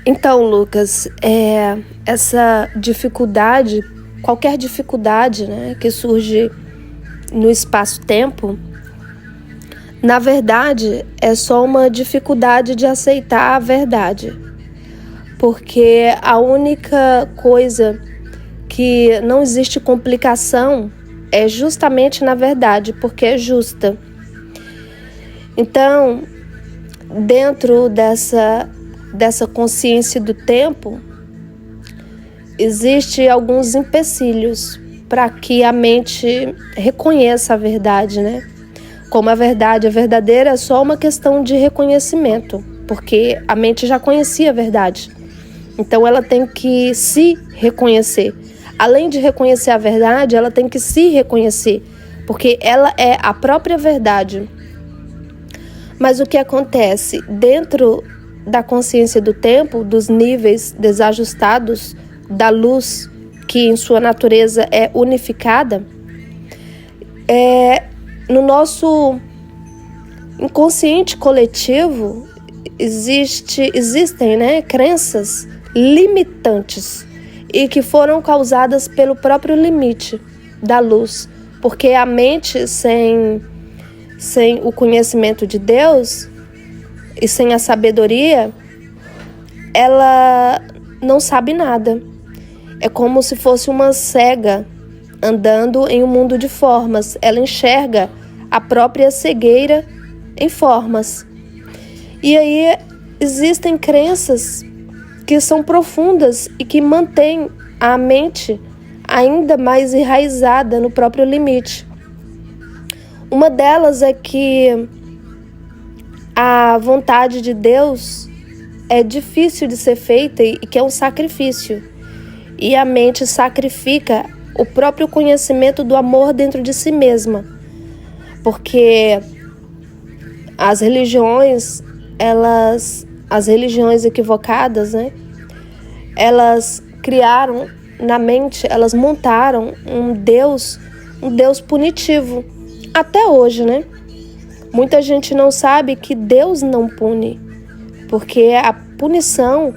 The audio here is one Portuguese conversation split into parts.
Então, Lucas, essa dificuldade, qualquer dificuldade, né, que surge no espaço-tempo, na verdade, é só uma dificuldade de aceitar a verdade. Porque a única coisa que não existe complicação é justamente na verdade, porque é justa. Então, dentro dessa consciência do tempo, existem alguns empecilhos para que a mente reconheça a verdade, né? Como a verdade é verdadeira, é só uma questão de reconhecimento, porque a mente já conhecia a verdade. Então ela tem que se reconhecer. Além de reconhecer a verdade, ela tem que se reconhecer, porque ela é a própria verdade. Mas o que acontece dentro da consciência do tempo, dos níveis desajustados da luz, que em sua natureza é unificada, no nosso inconsciente coletivo existem, né, crenças limitantes e que foram causadas pelo próprio limite da luz, porque a mente sem o conhecimento de Deus e sem a sabedoria, ela não sabe nada. É como se fosse uma cega andando em um mundo de formas. Ela enxerga a própria cegueira em formas. E aí existem crenças que são profundas e que mantêm a mente ainda mais enraizada no próprio limite. Uma delas é que a vontade de Deus é difícil de ser feita e que é um sacrifício. E a mente sacrifica o próprio conhecimento do amor dentro de si mesma. Porque as religiões equivocadas, né? Elas criaram na mente, elas montaram um Deus punitivo. Até hoje, né? Muita gente não sabe que Deus não pune, porque a punição,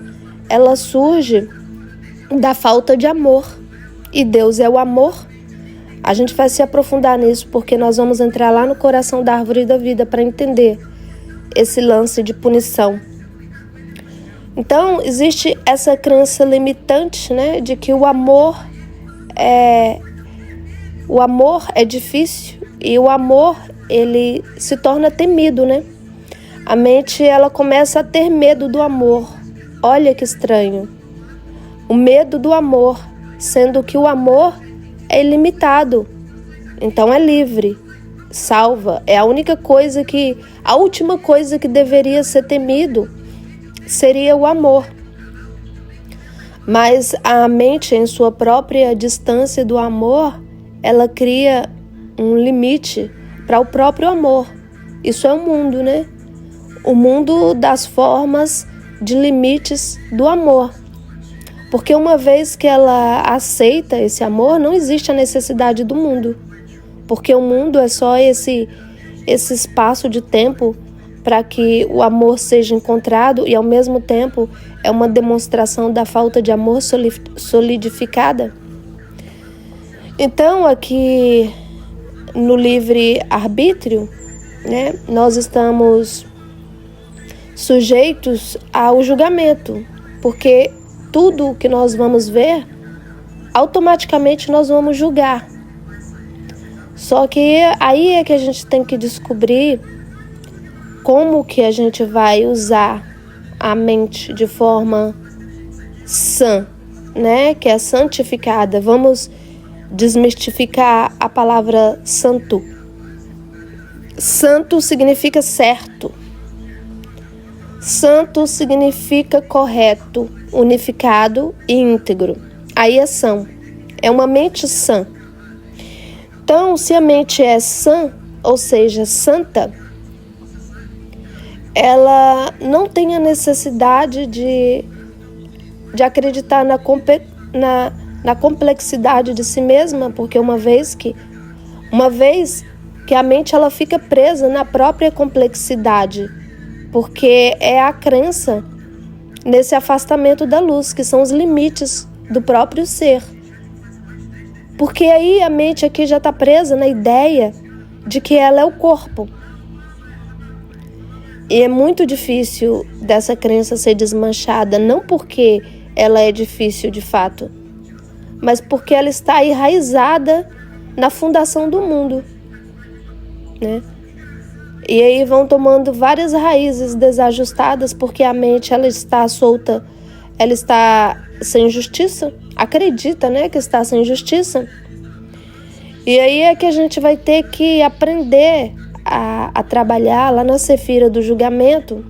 ela surge da falta de amor. E Deus é o amor. A gente vai se aprofundar nisso, porque nós vamos entrar lá no coração da árvore da vida para entender esse lance de punição. Então, existe essa crença limitante, né, de que o amor é difícil e o amor, ele se torna temido, né? A mente, ela começa a ter medo do amor. Olha que estranho. O medo do amor, sendo que o amor é ilimitado. Então é livre, salva. É a única coisa a última coisa que deveria ser temido seria o amor. Mas a mente, em sua própria distância do amor, ela cria um limite para o próprio amor. Isso é o mundo, né? O mundo das formas de limites do amor. Porque uma vez que ela aceita esse amor, não existe a necessidade do mundo. Porque o mundo é só esse espaço de tempo para que o amor seja encontrado e, ao mesmo tempo, é uma demonstração da falta de amor solidificada. Então, aqui no livre-arbítrio, né, nós estamos sujeitos ao julgamento, porque tudo que nós vamos ver, automaticamente nós vamos julgar. Só que aí é que a gente tem que descobrir como que a gente vai usar a mente de forma sã, né? Que é santificada. Vamos desmistificar a palavra santo. Santo significa certo. Santo significa correto, unificado e íntegro. Aí é são. É uma mente sã. Então, se a mente é sã, ou seja, santa, ela não tem a necessidade de acreditar na complexidade de si mesma, porque uma vez que a mente ela fica presa na própria complexidade, porque é a crença nesse afastamento da luz, que são os limites do próprio ser. Porque aí a mente aqui já está presa na ideia de que ela é o corpo. E é muito difícil dessa crença ser desmanchada, não porque ela é difícil de fato, mas porque ela está enraizada na fundação do mundo, né? E aí vão tomando várias raízes desajustadas, porque a mente ela está solta, ela está sem justiça, acredita, né, que está sem justiça. E aí é que a gente vai ter que aprender a trabalhar lá na Sefira do julgamento,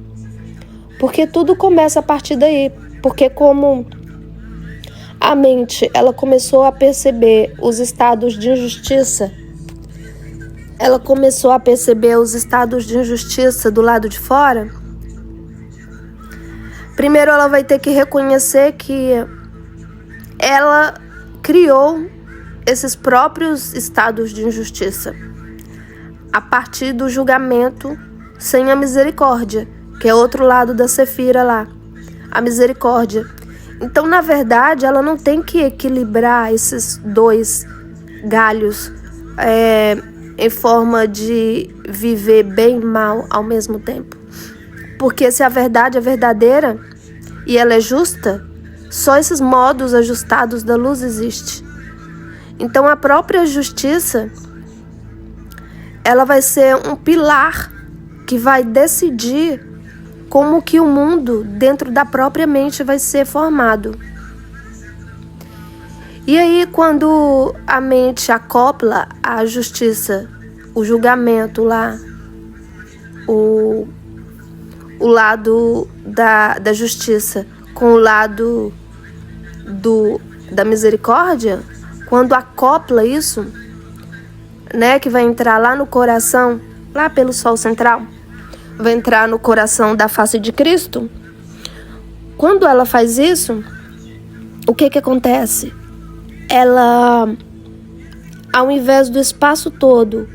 porque tudo começa a partir daí. Porque como a mente ela começou a perceber os estados de injustiça, ela começou a perceber os estados de injustiça do lado de fora, primeiro ela vai ter que reconhecer que ela criou esses próprios estados de injustiça a partir do julgamento sem a misericórdia, que é outro lado da Sefira lá, a misericórdia. Então, na verdade, ela não tem que equilibrar esses dois galhos em forma de viver bem e mal ao mesmo tempo. Porque se a verdade é verdadeira e ela é justa, só esses modos ajustados da luz existem. Então, a própria justiça ela vai ser um pilar que vai decidir como que o mundo dentro da própria mente vai ser formado. E aí, quando a mente acopla a justiça, o julgamento lá, o lado da justiça com o lado da misericórdia, quando acopla isso, né, que vai entrar lá no coração, lá pelo Sol Central, vai entrar no coração da face de Cristo. Quando ela faz isso, o que acontece? Ela, ao invés do espaço todo,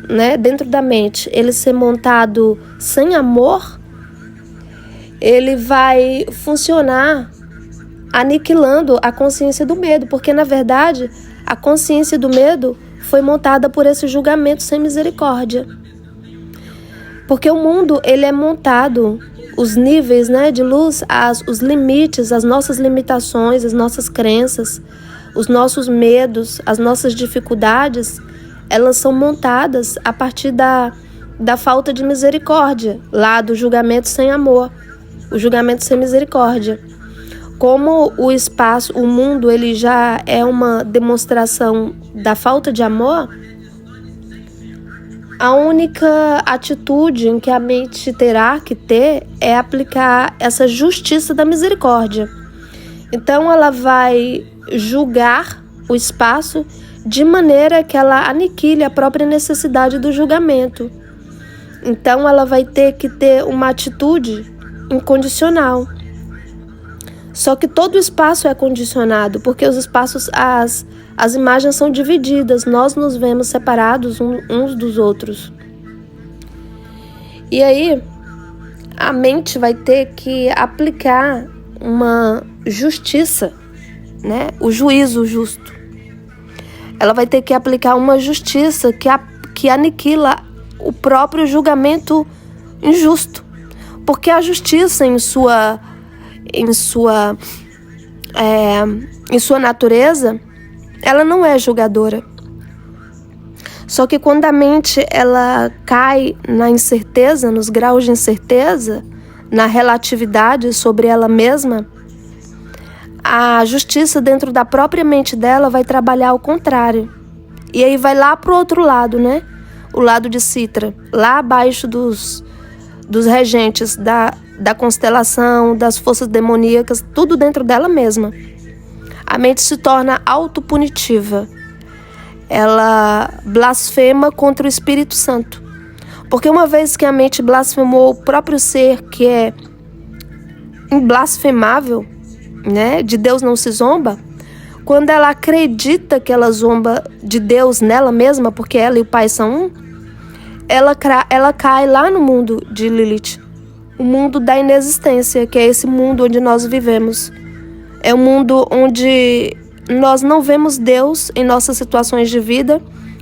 né, dentro da mente, ele ser montado sem amor, ele vai funcionar aniquilando a consciência do medo, porque na verdade a consciência do medo foi montada por esse julgamento sem misericórdia. Porque o mundo, ele é montado, os níveis, né, de luz, os limites, as nossas limitações, as nossas crenças, os nossos medos, as nossas dificuldades, elas são montadas a partir da falta de misericórdia, lá do julgamento sem amor, o julgamento sem misericórdia. Como o espaço, o mundo, ele já é uma demonstração da falta de amor, a única atitude em que a mente terá que ter é aplicar essa justiça da misericórdia. Então ela vai julgar o espaço de maneira que ela aniquile a própria necessidade do julgamento. Então ela vai ter que ter uma atitude incondicional. Só que todo o espaço é condicionado, porque os espaços, as imagens são divididas, nós nos vemos separados uns dos outros. E aí, a mente vai ter que aplicar uma justiça, né? O juízo justo. Ela vai ter que aplicar uma justiça que aniquila o próprio julgamento injusto. Porque a justiça em sua natureza, ela não é julgadora. Só que quando a mente ela cai na incerteza, nos graus de incerteza, na relatividade sobre ela mesma, a justiça dentro da própria mente dela vai trabalhar ao contrário. E aí vai lá pro outro lado, né? O lado de Citra, lá abaixo dos regentes da constelação, das forças demoníacas, tudo dentro dela mesma. A mente se torna autopunitiva. Ela blasfema contra o Espírito Santo. Porque uma vez que a mente blasfemou o próprio ser, que é imblasfemável, né? De Deus não se zomba. Quando ela acredita que ela zomba de Deus nela mesma, porque ela e o Pai são um, ela cai lá no mundo de Lilith, o mundo da inexistência, que é esse mundo onde nós vivemos. É um mundo onde nós não vemos Deus em nossas situações de vida.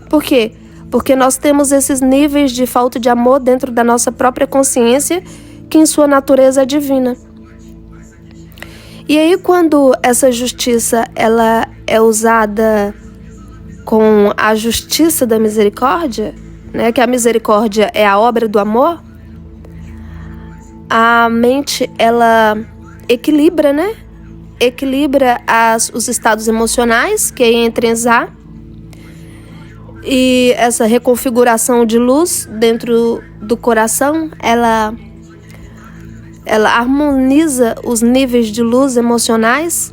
Por quê? Porque nós temos esses níveis de falta de amor dentro da nossa própria consciência, que em sua natureza é divina. E aí, quando essa justiça ela é usada com a justiça da misericórdia, né, que a misericórdia é a obra do amor, a mente ela equilibra, né? Equilibra os estados emocionais, que entra em Zá, e essa reconfiguração de luz dentro do coração, ela harmoniza os níveis de luz emocionais.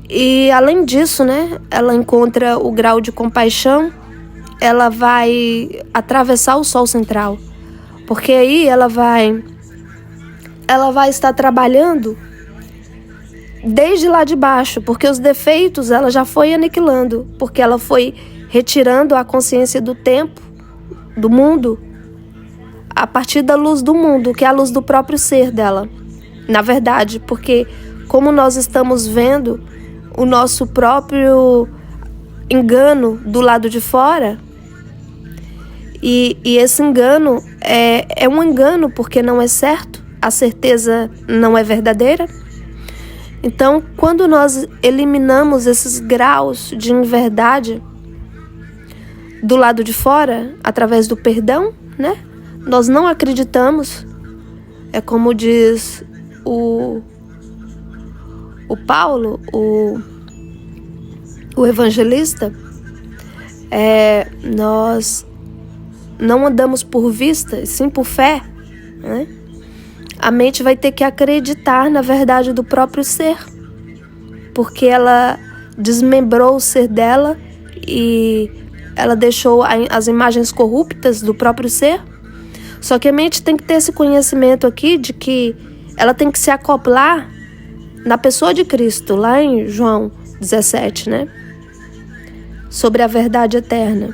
E além disso, né, ela encontra o grau de compaixão, ela vai atravessar o sol central, porque aí ela vai estar trabalhando desde lá de baixo, porque os defeitos ela já foi aniquilando, porque ela foi retirando a consciência do tempo, do mundo, a partir da luz do mundo, que é a luz do próprio ser dela. Na verdade, porque como nós estamos vendo o nosso próprio engano do lado de fora, e esse engano é um engano porque não é certo, a certeza não é verdadeira. Então, quando nós eliminamos esses graus de inverdade do lado de fora, através do perdão, né? Nós não acreditamos, é como diz o Paulo, o evangelista, nós não andamos por vista, e sim por fé, né? A mente vai ter que acreditar na verdade do próprio ser, porque ela desmembrou o ser dela e ela deixou as imagens corruptas do próprio ser. Só que a mente tem que ter esse conhecimento aqui de que ela tem que se acoplar na pessoa de Cristo, lá em João 17, né? Sobre a verdade eterna.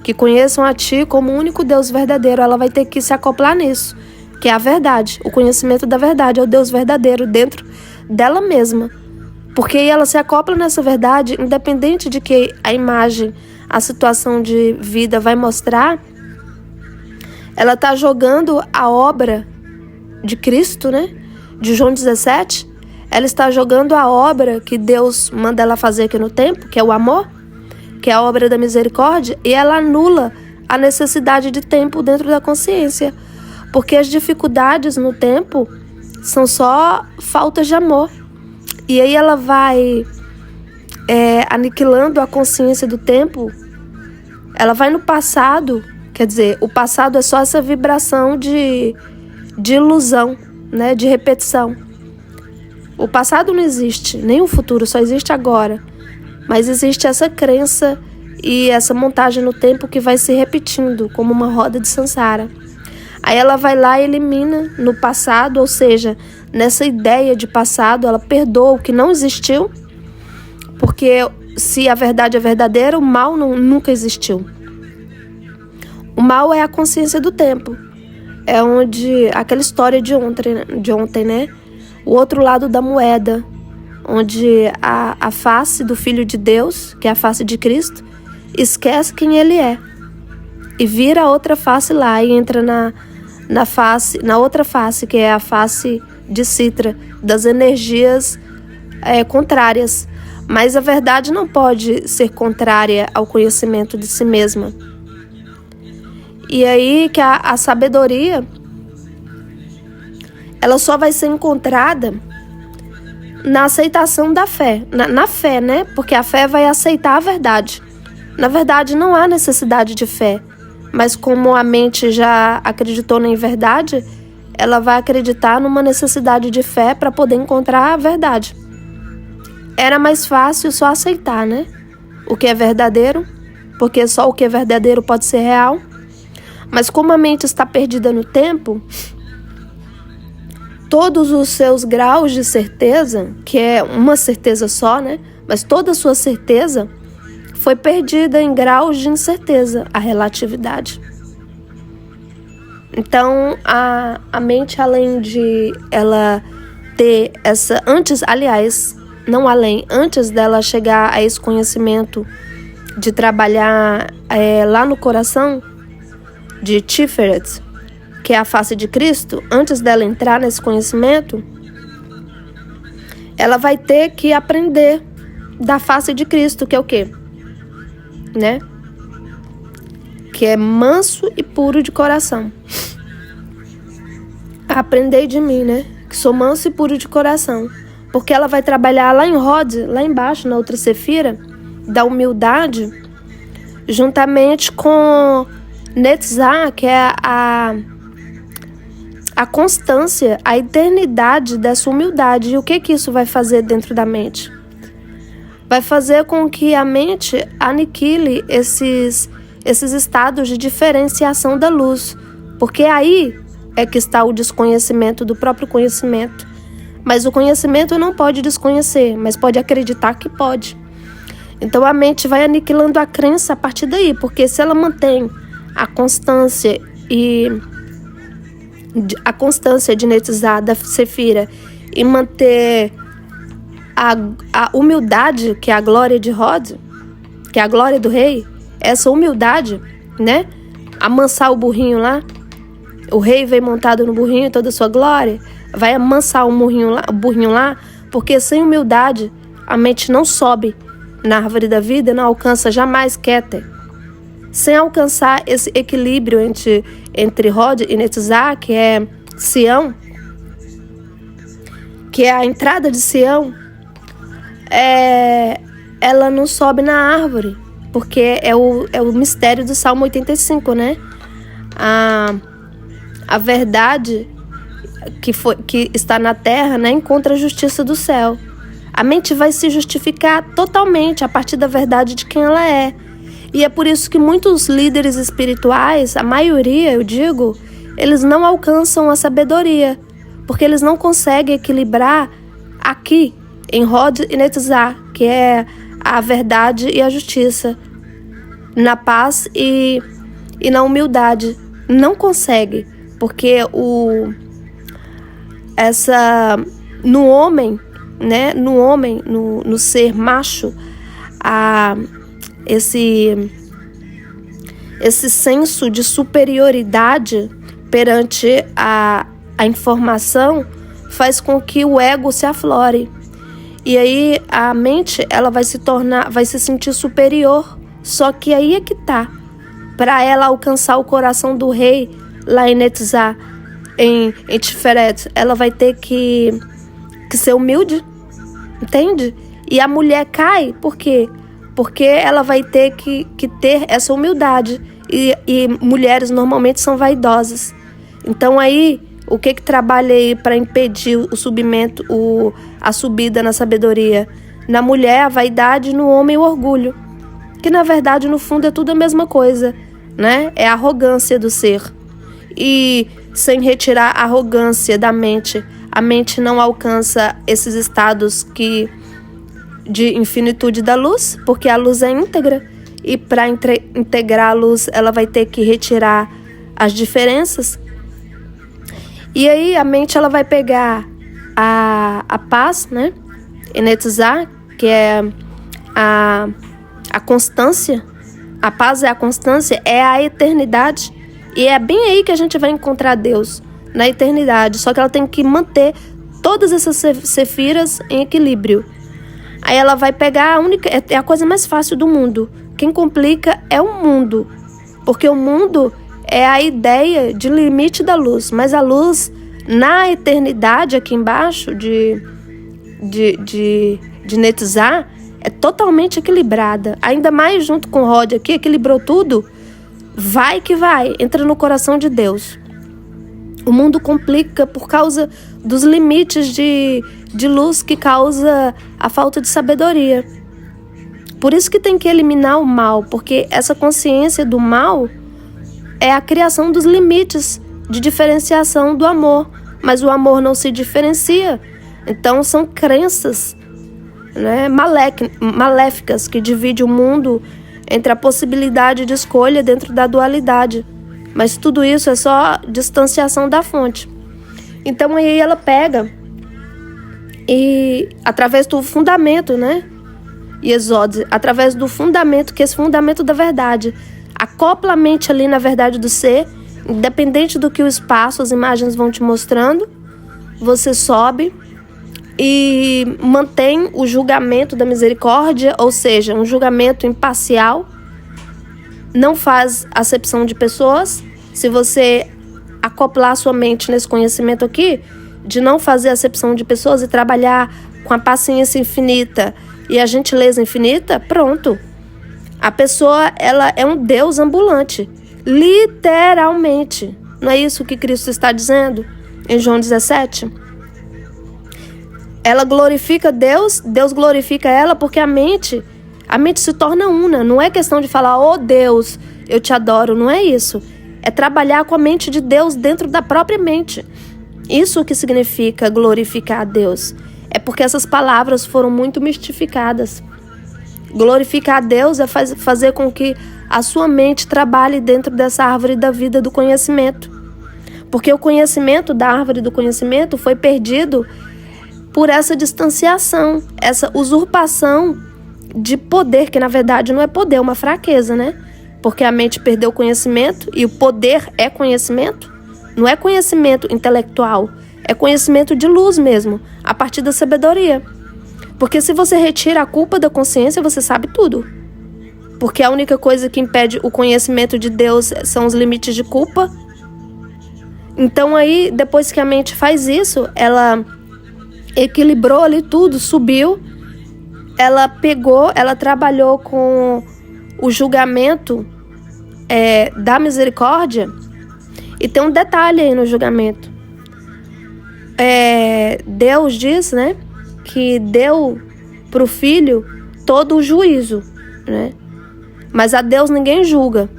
Que conheçam a Ti como o único Deus verdadeiro. Ela vai ter que se acoplar nisso, que é a verdade. O conhecimento da verdade é o Deus verdadeiro dentro dela mesma. Porque ela se acopla nessa verdade, independente de que a imagem, a situação de vida vai mostrar. Ela está jogando a obra de Cristo, né? De João 17. Ela está jogando a obra que Deus manda ela fazer aqui no tempo, que é o amor, que é a obra da misericórdia, e ela anula a necessidade de tempo dentro da consciência. Porque as dificuldades no tempo são só faltas de amor. E aí ela vai aniquilando a consciência do tempo. Ela vai no passado. Quer dizer, o passado é só essa vibração de ilusão, né? De repetição. O passado não existe, nem o futuro, só existe agora. Mas existe essa crença e essa montagem no tempo que vai se repetindo, como uma roda de samsara. Aí ela vai lá e elimina no passado, ou seja, nessa ideia de passado, ela perdoa o que não existiu, porque se a verdade é verdadeira, o mal nunca existiu. O mal é a consciência do tempo. É onde aquela história de ontem, né? O outro lado da moeda, onde a face do Filho de Deus, que é a face de Cristo, esquece quem ele é e vira a outra face lá e entra na outra face, que é a face de Citra, das energias contrárias. Mas a verdade não pode ser contrária ao conhecimento de si mesma. E aí que a sabedoria, ela só vai ser encontrada na aceitação da fé. Na fé, né? Porque a fé vai aceitar a verdade. Na verdade, não há necessidade de fé. Mas como a mente já acreditou na verdade, ela vai acreditar numa necessidade de fé para poder encontrar a verdade. Era mais fácil só aceitar, né? O que é verdadeiro, porque só o que é verdadeiro pode ser real. Mas como a mente está perdida no tempo, todos os seus graus de certeza, que é uma certeza só, né? Mas toda a sua certeza foi perdida em graus de incerteza, a relatividade. Então, a mente, além de ela ter essa... Antes dela chegar a esse conhecimento de trabalhar lá no coração de Tiferet, que é a face de Cristo, antes dela entrar nesse conhecimento, ela vai ter que aprender da face de Cristo, que é o quê? Né? Que é manso e puro de coração. Aprendei de mim, né? Que sou manso e puro de coração. Porque ela vai trabalhar lá em Hod, lá embaixo, na outra Sefira, da humildade, juntamente com Netzah, que é a constância, a eternidade dessa humildade. E o que isso vai fazer dentro da mente? Vai fazer com que a mente aniquile esses estados de diferenciação da luz. Porque aí é que está o desconhecimento do próprio conhecimento. Mas o conhecimento não pode desconhecer, mas pode acreditar que pode. Então a mente vai aniquilando a crença a partir daí, porque se ela mantém a constância de Netzah, da Sefira, e manter a humildade, que é a glória de Hod, que é a glória do rei, essa humildade, né? Amansar o burrinho lá, o rei vem montado no burrinho, toda a sua glória, vai amansar o burrinho lá, porque sem humildade a mente não sobe na árvore da vida, não alcança jamais Keter. Sem alcançar esse equilíbrio entre Hod e Netzah, que é Sião, que é a entrada de Sião, ela não sobe na árvore, porque é o mistério do Salmo 85, né? A verdade que está na terra, né, encontra a justiça do céu. A mente vai se justificar totalmente a partir da verdade de quem ela é. E é por isso que muitos líderes espirituais, a maioria, eu digo, eles não alcançam a sabedoria, porque eles não conseguem equilibrar aqui, em Hod e Netzah, que é a verdade e a justiça, na paz e na humildade. Não consegue, porque no homem, né, no ser macho, esse senso de superioridade perante a informação faz com que o ego se aflore. E aí a mente, ela vai se sentir superior. Só que aí é que tá. Para ela alcançar o coração do rei lá em Netzah, em Tiferet, ela vai ter que ser humilde, entende? E a mulher cai, por quê? Porque ela vai ter que ter essa humildade. E mulheres normalmente são vaidosas. Então aí, o que trabalha aí para impedir a subida na sabedoria? Na mulher, a vaidade, no homem, o orgulho. Que na verdade, no fundo, é tudo a mesma coisa, né? É a arrogância do ser. E sem retirar a arrogância da mente, a mente não alcança esses estados de infinitude da luz, porque a luz é íntegra. E para integrar a luz, ela vai ter que retirar as diferenças. E aí a mente, ela vai pegar a paz, né? E Netzah, que é a constância. A paz é a constância, é a eternidade. E é bem aí que a gente vai encontrar Deus, na eternidade. Só que ela tem que manter todas essas sefiras em equilíbrio. Aí ela vai pegar é a coisa mais fácil do mundo. Quem complica é o mundo. Porque o mundo é a ideia de limite da luz. Mas a luz, na eternidade, aqui embaixo, de Netzah, é totalmente equilibrada. Ainda mais junto com o Hod aqui, equilibrou tudo. Vai que vai, entra no coração de Deus. O mundo complica por causa dos limites de luz que causa a falta de sabedoria. Por isso que tem que eliminar o mal, porque essa consciência do mal é a criação dos limites de diferenciação do amor. Mas o amor não se diferencia. Então são crenças, né, maléficas que dividem o mundo entre a possibilidade de escolha dentro da dualidade, Mas tudo isso é só distanciação da fonte. Então aí ela pega e através do fundamento, né? E exódio, através do fundamento, que é esse fundamento da verdade, acopla a mente ali na verdade do ser, independente do que o espaço, as imagens vão te mostrando, você sobe e mantém o julgamento da misericórdia, ou seja, um julgamento imparcial, não faz acepção de pessoas. Se você acoplar a sua mente nesse conhecimento aqui, de não fazer acepção de pessoas e trabalhar com a paciência infinita e a gentileza infinita, pronto. A pessoa, ela é um Deus ambulante, literalmente. Não é isso que Cristo está dizendo em João 17? Ela glorifica Deus, Deus glorifica ela, porque a mente se torna una. Não é questão de falar, oh Deus, eu te adoro, não é isso. É trabalhar com a mente de Deus dentro da própria mente. Isso que significa glorificar a Deus. É porque essas palavras foram muito mistificadas. Glorificar a Deus é fazer com que a sua mente trabalhe dentro dessa árvore da vida do conhecimento. Porque o conhecimento da árvore do conhecimento foi perdido por essa distanciação, essa usurpação de poder, que na verdade não é poder, é uma fraqueza, né? Porque a mente perdeu o conhecimento e o poder é conhecimento. Não é conhecimento intelectual, é conhecimento de luz mesmo, a partir da sabedoria. Porque se você retira a culpa da consciência, você sabe tudo. Porque a única coisa que impede o conhecimento de Deus são os limites de culpa. Então aí, depois que a mente faz isso, ela equilibrou ali tudo, subiu. Ela pegou, ela trabalhou com o julgamento da misericórdia. E tem um detalhe aí no julgamento. Deus diz, né, que deu para o filho todo o juízo, né? Mas a Deus ninguém julga.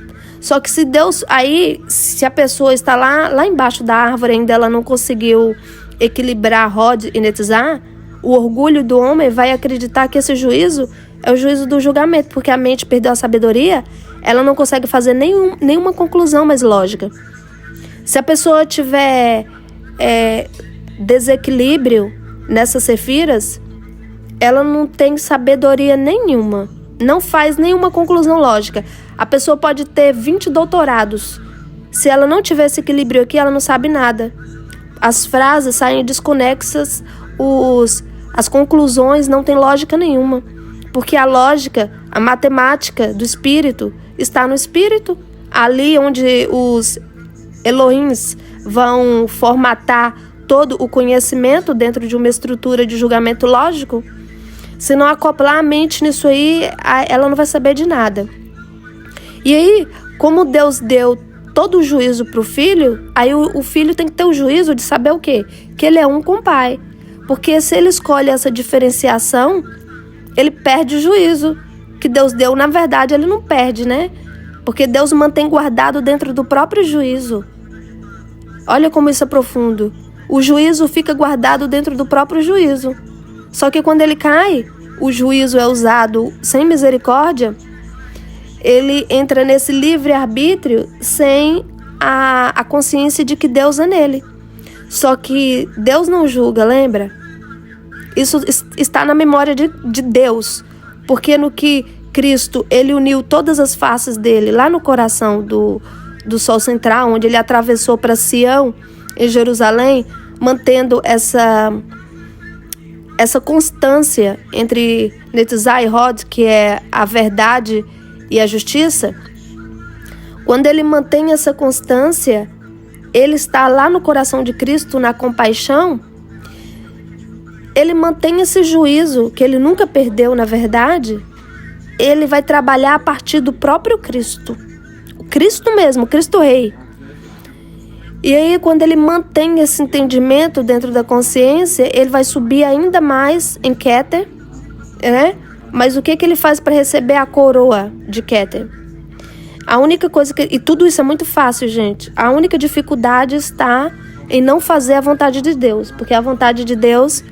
Só que se a pessoa está lá embaixo da árvore, ainda ela não conseguiu equilibrar Rod e Netzar, o orgulho do homem vai acreditar que esse juízo é o juízo do julgamento, porque a mente perdeu a sabedoria, ela não consegue fazer nenhuma conclusão mais lógica. Se a pessoa tiver desequilíbrio nessas sefiras, ela não tem sabedoria nenhuma, não faz nenhuma conclusão lógica. A pessoa pode ter 20 doutorados. Se ela não tiver esse equilíbrio aqui, ela não sabe nada. As frases saem desconexas, as conclusões não têm lógica nenhuma. Porque a lógica, a matemática do espírito está no espírito. Ali onde os Elohims vão formatar todo o conhecimento dentro de uma estrutura de julgamento lógico. Se não acoplar a mente nisso aí, ela não vai saber de nada. E aí, como Deus deu todo o juízo para o filho, aí o filho tem que ter o juízo de saber o quê? Que ele é um com o pai. Porque se ele escolhe essa diferenciação, ele perde o juízo que Deus deu. Na verdade, ele não perde, né? Porque Deus mantém guardado dentro do próprio juízo. Olha como isso é profundo. O juízo fica guardado dentro do próprio juízo. Só que quando ele cai, o juízo é usado sem misericórdia, ele entra nesse livre-arbítrio sem a consciência de que Deus é nele. Só que Deus não julga, lembra? Isso está na memória de Deus. Porque no que Cristo, ele uniu todas as faces dele lá no coração do Sol Central, onde ele atravessou para Sião, em Jerusalém, mantendo essa constância entre Netzar e Rod, que é a verdade e a justiça. Quando ele mantém essa constância, ele está lá no coração de Cristo, na compaixão. Ele mantém esse juízo que ele nunca perdeu, na verdade. Ele vai trabalhar a partir do próprio Cristo. O Cristo mesmo, o Cristo Rei. E aí, quando ele mantém esse entendimento dentro da consciência, ele vai subir ainda mais em Keter, né? Mas o que ele faz para receber a coroa de Keter? A única coisa e tudo isso é muito fácil, gente. A única dificuldade está em não fazer a vontade de Deus, porque a vontade de Deus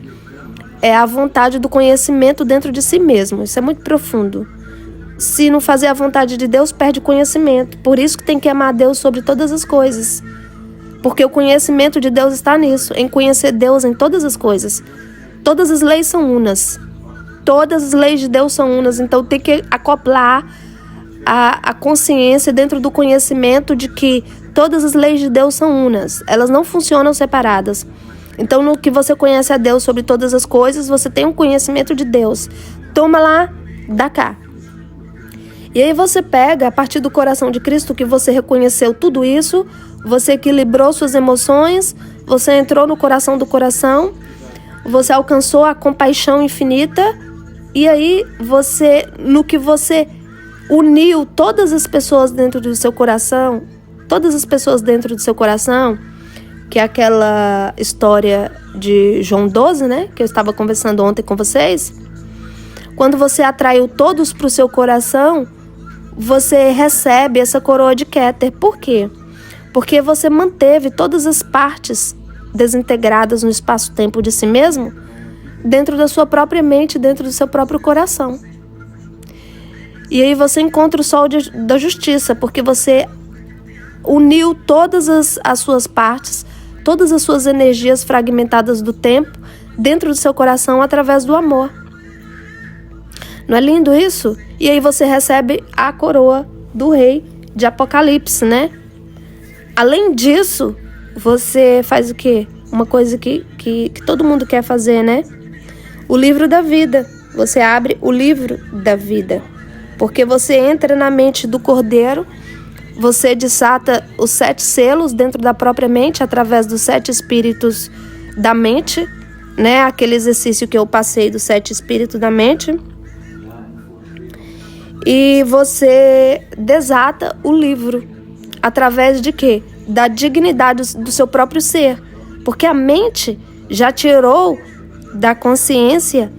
é a vontade do conhecimento dentro de si mesmo. Isso é muito profundo. se não fazer a vontade de Deus, perde conhecimento. Por isso que tem que amar a Deus sobre todas as coisas. Porque o conhecimento de Deus está nisso, em conhecer Deus em todas as coisas. Todas as leis são unas. Todas as leis de Deus são unas. Então tem que acoplar a consciência dentro do conhecimento de que todas as leis de Deus são unas. Elas não funcionam separadas. Então no que você conhece a Deus sobre todas as coisas, você tem um conhecimento de Deus. Toma lá, dá cá. E aí você pega, a partir do coração de Cristo, que você reconheceu tudo isso, você equilibrou suas emoções, você entrou no coração do coração, você alcançou a compaixão infinita, e aí você, no que você uniu todas as pessoas dentro do seu coração, que é aquela história de João 12, né, que eu estava conversando ontem com vocês. Quando você atraiu todos para o seu coração, você recebe essa coroa de Keter. Por quê? Porque você manteve todas as partes desintegradas no espaço-tempo de si mesmo dentro da sua própria mente, dentro do seu próprio coração. E aí você encontra o sol da justiça, porque você uniu todas as suas partes, todas as suas energias fragmentadas do tempo dentro do seu coração através do amor. Não é lindo isso? E aí você recebe a coroa do rei de Apocalipse, né? Além disso, você faz o quê? Uma coisa que todo mundo quer fazer, né? O livro da vida. Você abre o livro da vida. Porque você entra na mente do Cordeiro, você desata os 7 selos dentro da própria mente, através dos 7 espíritos da mente, né? Aquele exercício que eu passei dos 7 espíritos da mente. E você desata o livro. Através de quê? Da dignidade do seu próprio ser. Porque a mente já tirou da consciência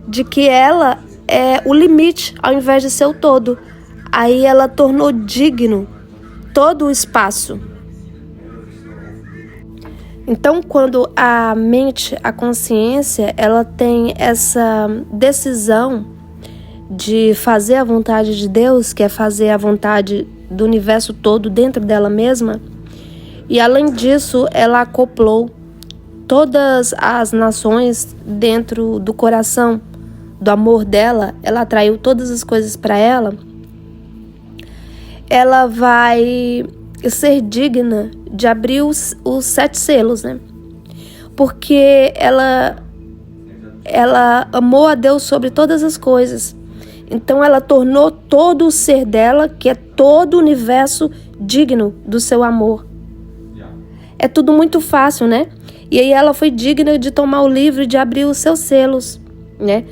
de que ela é o limite ao invés de ser o todo. Aí ela tornou digno todo o espaço. Então, quando a mente, a consciência, ela tem essa decisão de fazer a vontade de Deus, que é fazer a vontade do universo todo dentro dela mesma, e além disso, ela acoplou todas as nações dentro do coração do amor dela, ela atraiu todas as coisas para ela, ela vai ser digna de abrir os 7 selos, né? Porque ela amou a Deus sobre todas as coisas. Então ela tornou todo o ser dela, que é todo o universo, digno do seu amor. É tudo muito fácil, né? E aí ela foi digna de tomar o livro e de abrir os seus selos, né?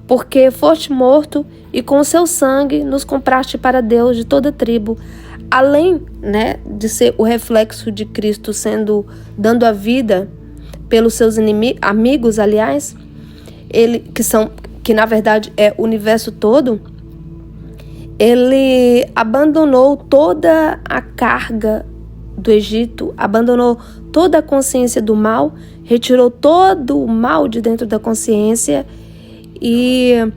Porque foste morto e com o seu sangue nos compraste para Deus de toda tribo. Além, né, de ser o reflexo de Cristo dando a vida pelos seus amigos, aliás, que na verdade é o universo todo, ele abandonou toda a carga do Egito, abandonou toda a consciência do mal, retirou todo o mal de dentro da consciência e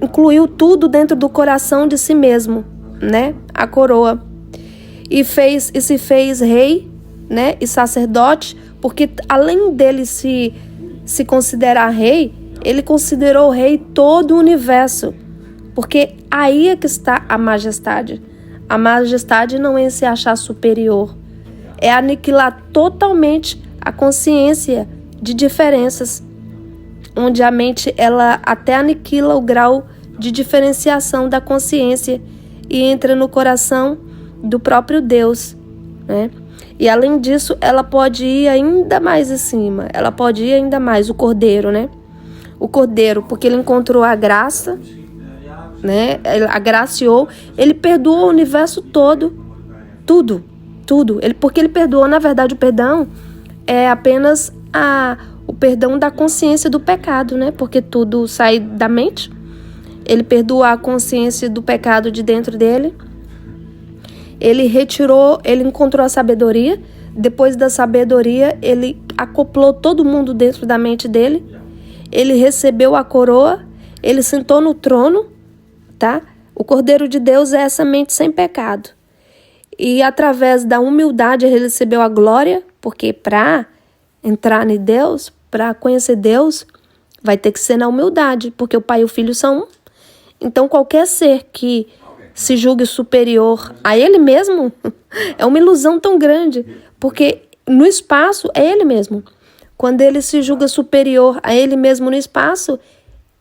incluiu tudo dentro do coração de si mesmo, né? A coroa. E se fez rei, né? E sacerdote, porque além dele se considerar rei, ele considerou rei todo o universo. Porque aí é que está a majestade. A majestade não é se achar superior, é aniquilar totalmente a consciência de diferenças, onde a mente ela até aniquila o grau de diferenciação da consciência e entra no coração do próprio Deus, né? E além disso, ela pode ir ainda mais acima, ela pode ir ainda mais, o Cordeiro, né? O Cordeiro, porque ele encontrou a graça, né? Ele agraciou, ele perdoou o universo todo, tudo. Porque ele perdoou, na verdade, o perdão é apenas o perdão da consciência do pecado, né? Porque tudo sai da mente. Ele perdoou a consciência do pecado de dentro dele. Ele encontrou a sabedoria. Depois da sabedoria, ele acoplou todo mundo dentro da mente dele. Ele recebeu a coroa ele sentou no trono, tá? O Cordeiro de Deus é essa mente sem pecado. E através da humildade ele recebeu a glória, porque para entrar em Deus, para conhecer Deus, vai ter que ser na humildade, porque o Pai e o Filho são um. Então qualquer ser que se julgue superior a ele mesmo é uma ilusão tão grande, porque no espaço é ele mesmo. Quando ele se julga superior a ele mesmo no espaço,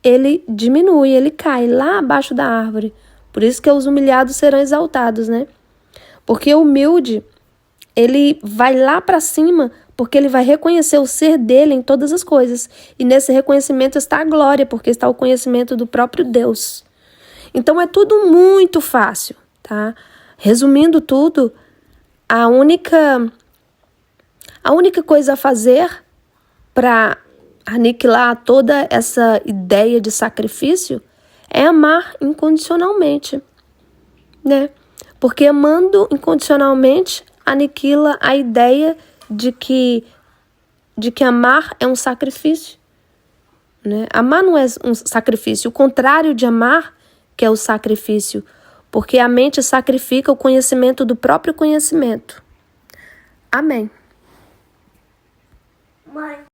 ele diminui, ele cai lá abaixo da árvore. Por isso que os humilhados serão exaltados, né? Porque o humilde, ele vai lá para cima, porque ele vai reconhecer o ser dele em todas as coisas. E nesse reconhecimento está a glória, porque está o conhecimento do próprio Deus. Então é tudo muito fácil, tá? Resumindo tudo, a única coisa a fazer para aniquilar toda essa ideia de sacrifício é amar incondicionalmente, né? Porque amando incondicionalmente aniquila a ideia de que amar é um sacrifício, né? Amar não é um sacrifício, o contrário de amar que é o sacrifício, porque a mente sacrifica o conhecimento do próprio conhecimento. Amém. Mãe.